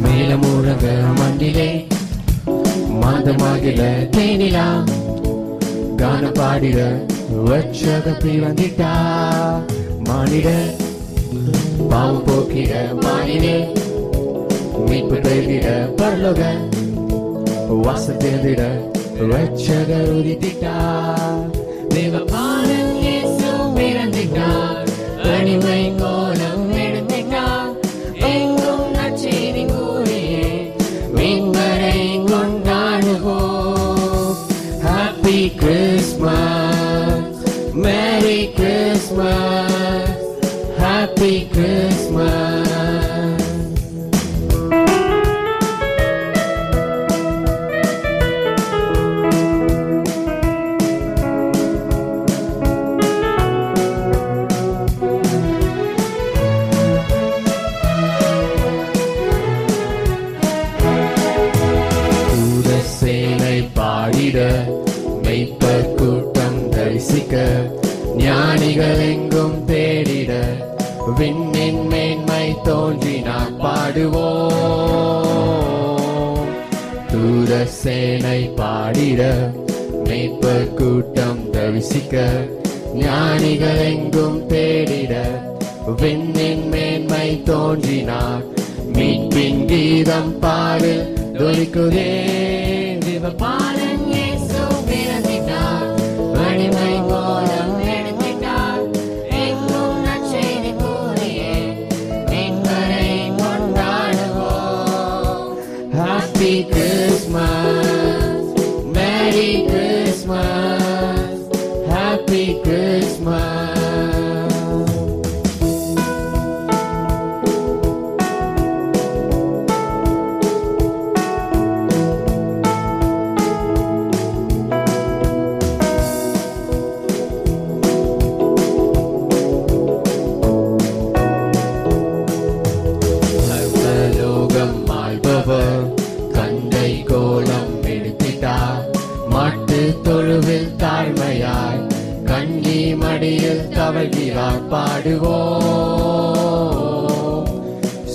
மேலமுழங்க மண்டிலே மாந்தமாகில தேனிலா கான பாடிட வச்சகப்பி வந்திட்டா மானிட பாவம் போக்கிட மானினே மீட்பு பெறுகிற பரலோக வாசம் தேர்ந்திட வச்சக உதித்திட்டா தேவபாலன் இயேசு பிறந்திட்டார் அடிமை கோலம் எடுத்திட்டார் எங்கும் நற்செய்தி கூறியே மீன்வரை கொண்டாடுவோம். Happy Christmas, Merry Christmas, Happy Christmas. சேனை பாடிட மெய்ப்பர் கூட்டம் தரிசிக்க ஞானிகள் எங்கும் தேடிட விண்ணின் மேன்மை தோன்றினார் பாடுவோம். தூர சேனை பாடிட மெய்ப்பர் கூட்டம் தரிசிக்க ஞானிகள் எங்கும் தேடிட விண்ணின் மேன்மை தோன்றினார் மீட்பின் கீதம் பாடு தொழிக்குதே தேவபாலன் இயேசு பிறந்திட்டார் அடிமை கோலம் எடுத்திட்டார் எங்கும் நற்செய்தி கூறியே மீட்பரை கொண்டாடுவோம். Happy Christmas, Merry Christmas, Happy Christmas. கண்டை கோலம் எடுத்திட்டார் மாட்டு தொழுவில் தாழ்மையாய் கண்ணி மடியில் தவழ்கிறார் பாடுவோம்.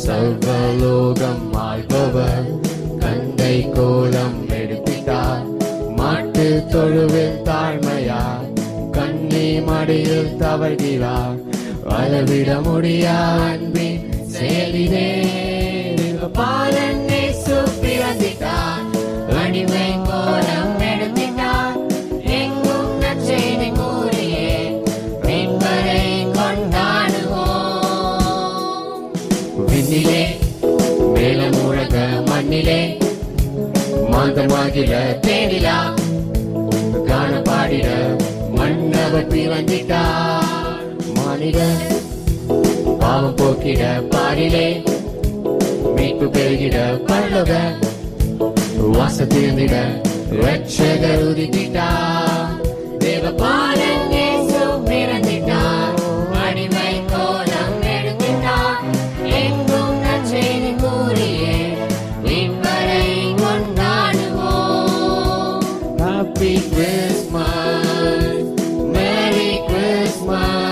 சர்வலோகம் ஆள்பவர் கண்டை கோலம் எடுத்திட்டார் மாட்டு தொழுவில் தாழ்மையாய் கண்ணி மடியில் தவழ்கிறார் அளவிட முடியா அன்பின் செயலிலே பாலன் இயேசு பிறந்திட்டார் அடிமை கோலம் எடுத்திட்டார் எங்கும் நற்செய்தி கூறியே மீட்பரை கொண்டாடுவோம். விண்ணிலே மேலமுழங்க மண்ணிலே மாந்தமாகில தேனிலா காண பாடிட மன்னவர் பிறந்திட்டார் மானிட பாவம் போக்கிட பாரிலே மீட்பு பெறுகிற பரலோக வாசம் தேர்ந்திட ரட்சகர் உதித்திட்டார் தேவபாலன் இயேசு பிறந்திட்டார் அடிமை கோலம் எடுத்திட்டார் எங்கும் நற்செய்தி கூறியே மீட்பரை கொண்டாடுவோம். Happy Christmas, Merry Christmas.